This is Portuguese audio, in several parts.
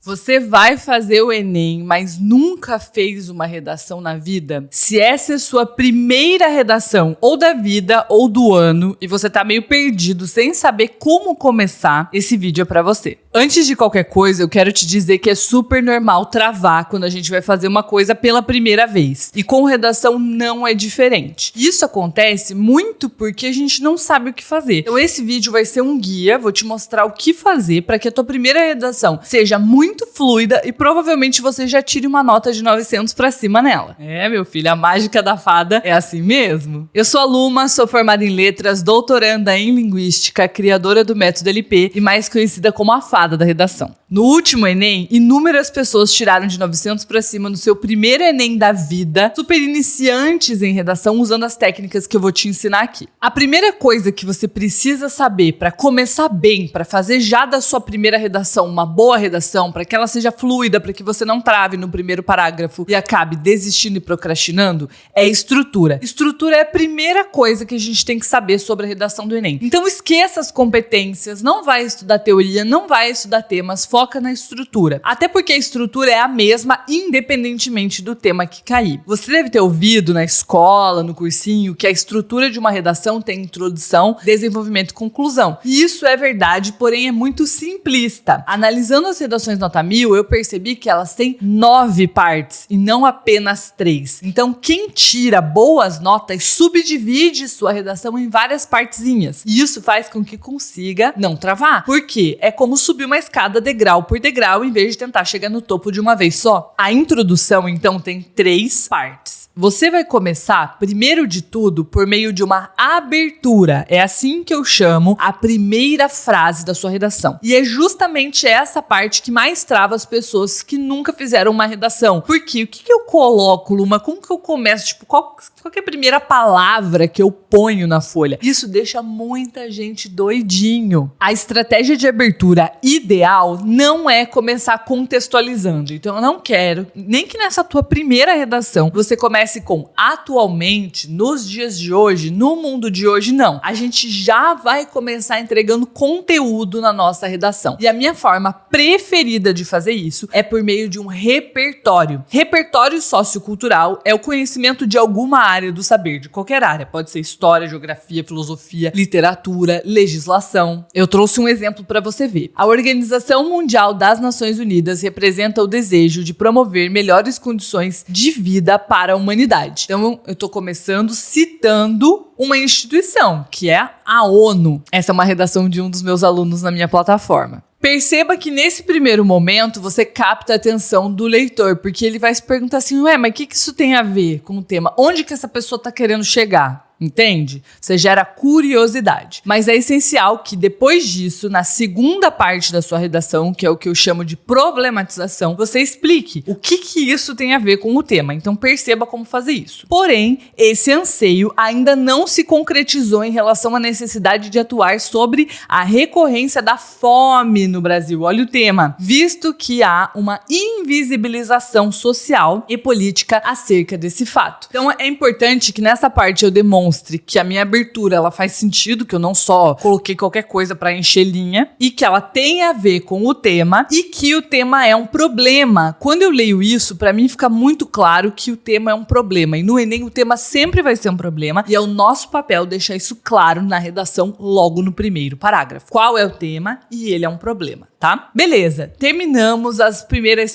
Você vai fazer o Enem, mas nunca fez uma redação na vida? Se essa é sua primeira redação, ou da vida, ou do ano, e você tá meio perdido sem saber como começar, esse vídeo é pra você. Antes de qualquer coisa, eu quero te dizer que é super normal travar quando a gente vai fazer uma coisa pela primeira vez. E com redação não é diferente. Isso acontece muito porque a gente não sabe o que fazer. Então esse vídeo vai ser um guia, vou te mostrar o que fazer para que a tua primeira redação seja muito fluida e provavelmente você já tire uma nota de 900 pra cima nela. É, meu filho, a mágica da fada é assim mesmo. Eu sou a Luma, sou formada em letras, doutoranda em linguística, criadora do método LP e mais conhecida como a fada da redação. No último Enem, inúmeras pessoas tiraram de 900 pra cima no seu primeiro Enem da vida, super iniciantes em redação, usando as técnicas que eu vou te ensinar aqui. A primeira coisa que você precisa saber para começar bem, para fazer já da sua primeira redação uma boa redação, para que ela seja fluida, para que você não trave no primeiro parágrafo e acabe desistindo e procrastinando, é estrutura. Estrutura é a primeira coisa que a gente tem que saber sobre a redação do Enem. Então esqueça as competências, não vai estudar teoria, não vai estudar temas, foca na estrutura. Até porque a estrutura é a mesma, independentemente do tema que cair. Você deve ter ouvido na escola, no cursinho, que a estrutura de uma redação tem introdução, desenvolvimento e conclusão. E isso é verdade, porém é muito simplista. Analisando as redações nota 1000, eu percebi que elas têm 9 partes e não apenas 3. Então, quem tira boas notas subdivide sua redação em várias partezinhas. E isso faz com que consiga não travar. Por quê? É como subir uma escada degrau por degrau em vez de tentar chegar no topo de uma vez só. A introdução, então, tem 3 partes. Você vai começar, primeiro de tudo, por meio de uma abertura. É assim que eu chamo a primeira frase da sua redação. E é justamente essa parte que mais trava as pessoas que nunca fizeram uma redação. Porque o que eu coloco, Luma? Como que eu começo? Tipo, qual que é a primeira palavra que eu ponho na folha? Isso deixa muita gente doidinho. A estratégia de abertura ideal não é começar contextualizando. Então eu não quero, nem que nessa tua primeira redação, você comece com atualmente, nos dias de hoje, no mundo de hoje, não. A gente já vai começar entregando conteúdo na nossa redação. E a minha forma preferida de fazer isso é por meio de um repertório. Repertório sociocultural é o conhecimento de alguma área do saber, de qualquer área. Pode ser história, geografia, filosofia, literatura, legislação. Eu trouxe um exemplo para você ver. A Organização Mundial das Nações Unidas representa o desejo de promover melhores condições de vida para a humanidade. Então, eu tô começando citando uma instituição, que é a ONU. Essa é uma redação de um dos meus alunos na minha plataforma. Perceba que nesse primeiro momento você capta a atenção do leitor, porque ele vai se perguntar assim, ué, mas o que isso tem a ver com o tema? Onde que essa pessoa tá querendo chegar? Entende? Você gera curiosidade. Mas é essencial que depois disso, na segunda parte da sua redação, que é o que eu chamo de problematização, você explique o que isso tem a ver com o tema. Então perceba como fazer isso. Porém, esse anseio ainda não se concretizou em relação à necessidade de atuar sobre a recorrência da fome no Brasil. Olha o tema. Visto que há uma invisibilização social e política acerca desse fato. Então é importante que nessa parte eu demonstre que a minha abertura ela faz sentido, que eu não só coloquei qualquer coisa para encher linha, e que ela tem a ver com o tema, e que o tema é um problema. Quando eu leio isso, para mim fica muito claro que o tema é um problema, e no Enem o tema sempre vai ser um problema, e é o nosso papel deixar isso claro na redação logo no primeiro parágrafo. Qual é o tema? E ele é um problema, tá? Beleza, terminamos as primeiras,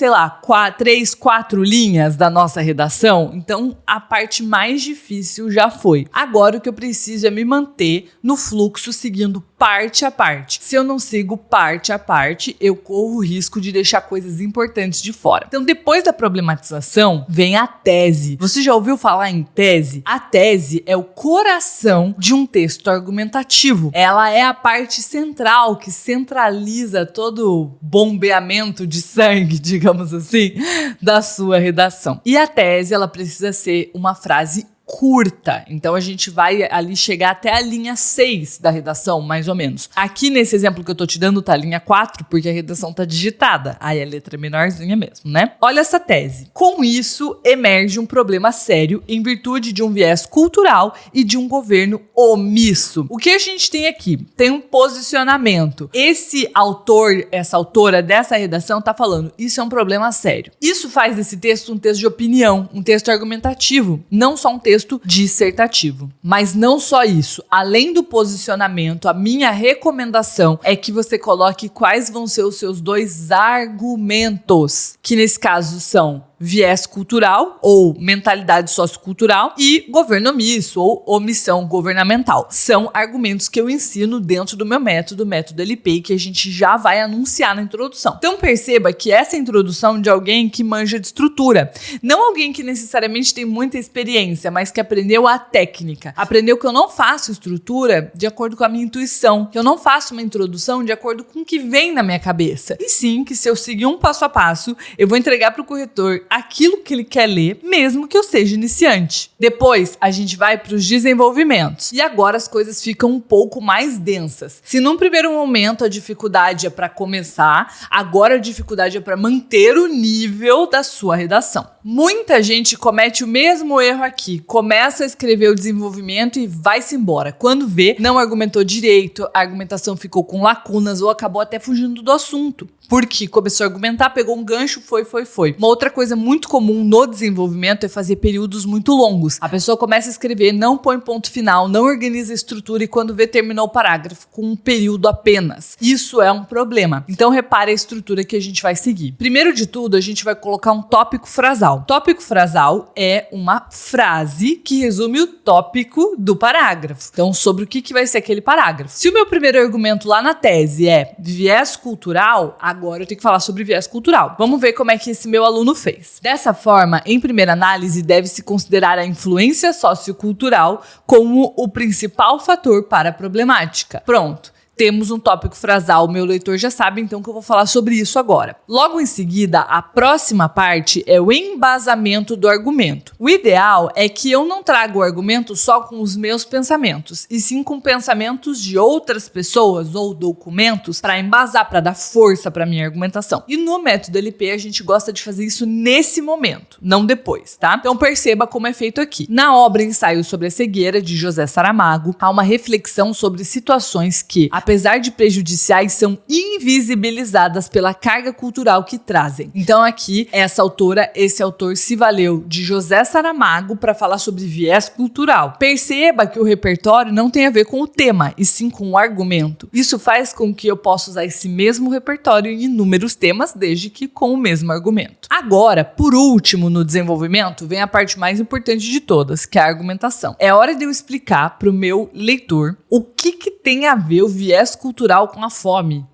3, 4 linhas da nossa redação, então a parte mais difícil já foi. Agora o que eu preciso é me manter no fluxo seguindo parte a parte. Se eu não sigo parte a parte, eu corro o risco de deixar coisas importantes de fora. Então, depois da problematização, vem a tese. Você já ouviu falar em tese? A tese é o coração de um texto argumentativo. Ela é a parte central que centraliza todo o bombeamento de sangue, digamos assim, da sua redação. E a tese, ela precisa ser uma frase curta. Então a gente vai ali chegar até a linha 6 da redação, mais ou menos. Aqui nesse exemplo que eu tô te dando tá a linha 4, porque a redação tá digitada. Aí a letra é menorzinha mesmo, né? Olha essa tese. Com isso, emerge um problema sério em virtude de um viés cultural e de um governo omisso. O que a gente tem aqui? Tem um posicionamento. Esse autor, essa autora dessa redação tá falando, isso é um problema sério. Isso faz desse texto um texto de opinião, um texto argumentativo, não só um texto dissertativo. Mas não só isso. Além do posicionamento, a minha recomendação é que você coloque quais vão ser os seus 2 argumentos, que nesse caso são viés cultural ou mentalidade sociocultural e governo omisso ou omissão governamental. São argumentos que eu ensino dentro do meu método, método LP, que a gente já vai anunciar na introdução. Então perceba que essa introdução de alguém que manja de estrutura, não alguém que necessariamente tem muita experiência, mas que aprendeu a técnica. Aprendeu que eu não faço estrutura de acordo com a minha intuição, que eu não faço uma introdução de acordo com o que vem na minha cabeça. E sim, que se eu seguir um passo a passo, eu vou entregar para o corretor aquilo que ele quer ler, mesmo que eu seja iniciante. Depois, a gente vai para os desenvolvimentos. E agora as coisas ficam um pouco mais densas. Se num primeiro momento a dificuldade é para começar, agora a dificuldade é para manter o nível da sua redação. Muita gente comete o mesmo erro aqui. Começa a escrever o desenvolvimento e vai-se embora. Quando vê, não argumentou direito, a argumentação ficou com lacunas ou acabou até fugindo do assunto. Porque começou a argumentar, pegou um gancho, foi. Uma outra coisa muito comum no desenvolvimento é fazer períodos muito longos. A pessoa começa a escrever, não põe ponto final, não organiza a estrutura e quando vê, terminou o parágrafo com um período apenas. Isso é um problema. Então repare a estrutura que a gente vai seguir. Primeiro de tudo, a gente vai colocar um tópico frasal. Tópico frasal é uma frase que resume o tópico do parágrafo. Então, sobre o que vai ser aquele parágrafo. Se o meu primeiro argumento lá na tese é viés cultural, agora eu tenho que falar sobre viés cultural. Vamos ver como é que esse meu aluno fez. Dessa forma, em primeira análise, deve-se considerar a influência sociocultural como o principal fator para a problemática. Pronto. Temos um tópico frasal, meu leitor já sabe, então que eu vou falar sobre isso agora. Logo em seguida, a próxima parte é o embasamento do argumento. O ideal é que eu não traga o argumento só com os meus pensamentos, e sim com pensamentos de outras pessoas ou documentos para embasar, para dar força para minha argumentação. E no método LP a gente gosta de fazer isso nesse momento, não depois, tá? Então perceba como é feito aqui. Na obra Ensaio sobre a Cegueira, de José Saramago, há uma reflexão sobre situações que, apesar de prejudiciais, são invisibilizadas pela carga cultural que trazem. Então aqui, esse autor se valeu de José Saramago para falar sobre viés cultural. Perceba que o repertório não tem a ver com o tema, e sim com o argumento. Isso faz com que eu possa usar esse mesmo repertório em inúmeros temas, desde que com o mesmo argumento. Agora, por último, no desenvolvimento, vem a parte mais importante de todas, que é a argumentação. É hora de eu explicar para o meu leitor o que tem a ver o viés cultural com a fome.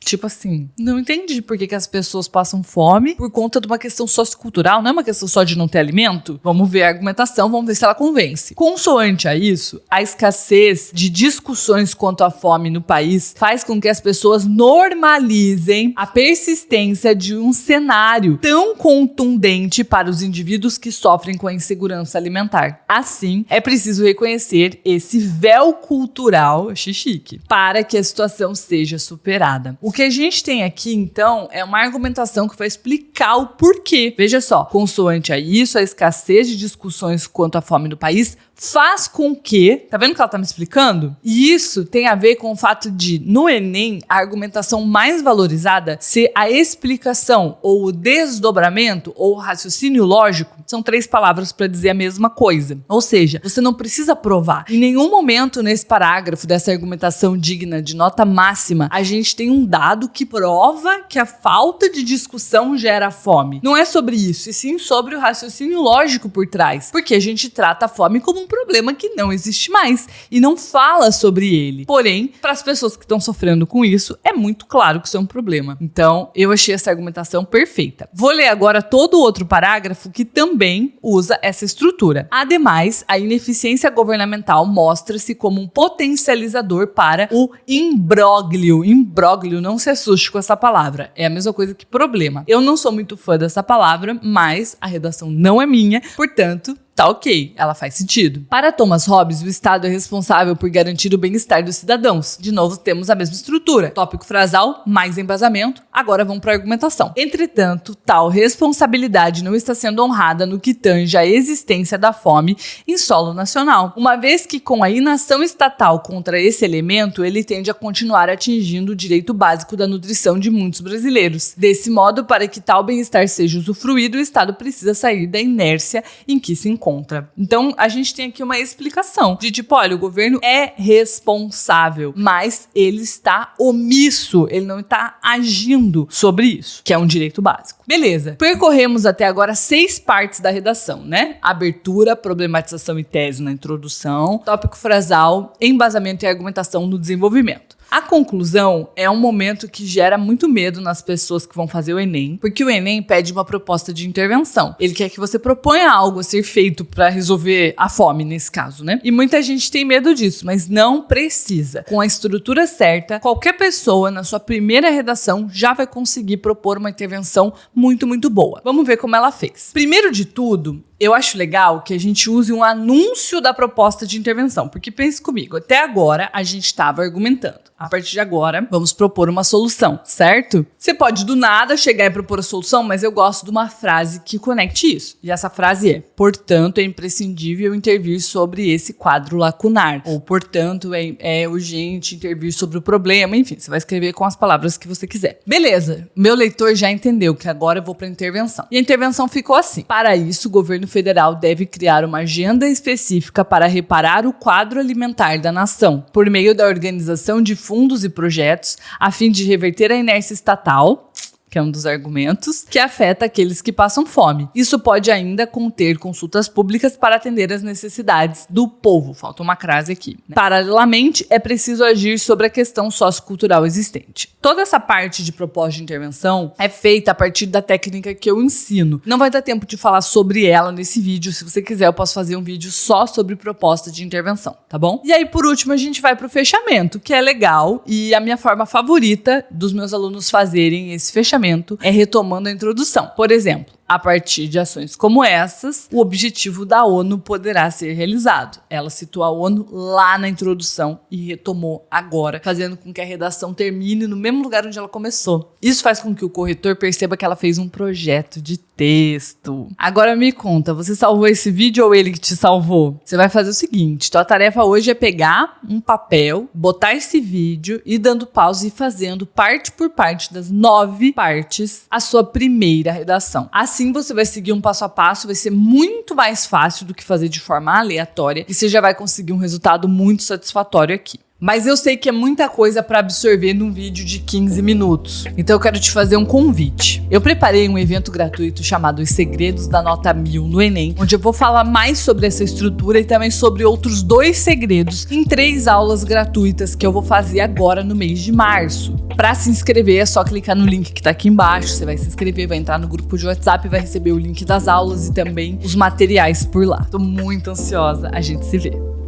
Tipo assim, não entendi por que as pessoas passam fome por conta de uma questão sociocultural, não é uma questão só de não ter alimento? Vamos ver a argumentação, vamos ver se ela convence. Consoante a isso, a escassez de discussões quanto à fome no país faz com que as pessoas normalizem a persistência de um cenário tão contundente para os indivíduos que sofrem com a insegurança alimentar. Assim, é preciso reconhecer esse véu cultural, achei chique, para que a situação seja superada. O que a gente tem aqui, então, é uma argumentação que vai explicar o porquê. Veja só, consoante a isso, a escassez de discussões quanto à fome no país faz com que... Tá vendo que ela tá me explicando? E isso tem a ver com o fato de, no Enem, a argumentação mais valorizada ser a explicação, ou o desdobramento, ou o raciocínio lógico. São 3 palavras para dizer a mesma coisa. Ou seja, você não precisa provar. Em nenhum momento nesse parágrafo dessa argumentação digna de nota máxima, a gente tem um dado que prova que a falta de discussão gera fome. Não é sobre isso, e sim sobre o raciocínio lógico por trás. Porque a gente trata a fome como um problema que não existe mais e não fala sobre ele. Porém, para as pessoas que estão sofrendo com isso, é muito claro que isso é um problema. Então, eu achei essa argumentação perfeita. Vou ler agora todo o outro parágrafo que também usa essa estrutura. Ademais, a ineficiência governamental mostra-se como um potencializador para o imbróglio. Imbróglio, não se assuste com essa palavra. É a mesma coisa que problema. Eu não sou muito fã dessa palavra, mas a redação não é minha, portanto, tá ok, ela faz sentido. Para Thomas Hobbes, o Estado é responsável por garantir o bem-estar dos cidadãos. De novo, temos a mesma estrutura. Tópico frasal, mais embasamento. Agora vamos para a argumentação. Entretanto, tal responsabilidade não está sendo honrada no que tange à existência da fome em solo nacional, uma vez que com a inação estatal contra esse elemento, ele tende a continuar atingindo o direito básico da nutrição de muitos brasileiros. Desse modo, para que tal bem-estar seja usufruído, o Estado precisa sair da inércia em que se encontra. Então, a gente tem aqui uma explicação de tipo, olha, o governo é responsável, mas ele está omisso, ele não está agindo sobre isso, que é um direito básico. Beleza, percorremos até agora 6 partes da redação, né? Abertura, problematização e tese na introdução, tópico frasal, embasamento e argumentação no desenvolvimento. A conclusão é um momento que gera muito medo nas pessoas que vão fazer o Enem, porque o Enem pede uma proposta de intervenção. Ele quer que você proponha algo a ser feito para resolver a fome, nesse caso, né? E muita gente tem medo disso, mas não precisa. Com a estrutura certa, qualquer pessoa na sua primeira redação já vai conseguir propor uma intervenção muito, muito boa. Vamos ver como ela fez. Primeiro de tudo, eu acho legal que a gente use um anúncio da proposta de intervenção, porque pense comigo, até agora a gente estava argumentando. A partir de agora, vamos propor uma solução, certo? Você pode do nada chegar e propor a solução, mas eu gosto de uma frase que conecte isso. E essa frase é: portanto, é imprescindível intervir sobre esse quadro lacunar. Ou, portanto, é urgente intervir sobre o problema. Enfim, você vai escrever com as palavras que você quiser. Beleza, meu leitor já entendeu que agora eu vou para a intervenção. E a intervenção ficou assim. Para isso, o governo federal deve criar uma agenda específica para reparar o quadro alimentar da nação, por meio da organização de fundos e projetos, a fim de reverter a inércia estatal, que é um dos argumentos, que afeta aqueles que passam fome. Isso pode ainda conter consultas públicas para atender as necessidades do povo. Falta uma crase aqui, né? Paralelamente, é preciso agir sobre a questão sociocultural existente. Toda essa parte de proposta de intervenção é feita a partir da técnica que eu ensino. Não vai dar tempo de falar sobre ela nesse vídeo. Se você quiser, eu posso fazer um vídeo só sobre proposta de intervenção, tá bom? E aí, por último, a gente vai pro fechamento, que é legal, e a minha forma favorita dos meus alunos fazerem esse fechamento é retomando a introdução. Por exemplo, a partir de ações como essas, o objetivo da ONU poderá ser realizado. Ela citou a ONU lá na introdução e retomou agora, fazendo com que a redação termine no mesmo lugar onde ela começou. Isso faz com que o corretor perceba que ela fez um projeto de texto. Agora me conta, você salvou esse vídeo ou ele que te salvou? Você vai fazer o seguinte, tua tarefa hoje é pegar um papel, botar esse vídeo e dando pausa e fazendo parte por parte das 9 partes a sua primeira redação. Assim você vai seguir um passo a passo, vai ser muito mais fácil do que fazer de forma aleatória e você já vai conseguir um resultado muito satisfatório aqui. Mas eu sei que é muita coisa para absorver num vídeo de 15 minutos. Então eu quero te fazer um convite. Eu preparei um evento gratuito chamado Os Segredos da Nota 1000 no Enem, onde eu vou falar mais sobre essa estrutura e também sobre outros 2 segredos em 3 aulas gratuitas que eu vou fazer agora no mês de março. Para se inscrever é só clicar no link que tá aqui embaixo, você vai se inscrever, vai entrar no grupo de WhatsApp, vai receber o link das aulas e também os materiais por lá. Tô muito ansiosa, a gente se vê.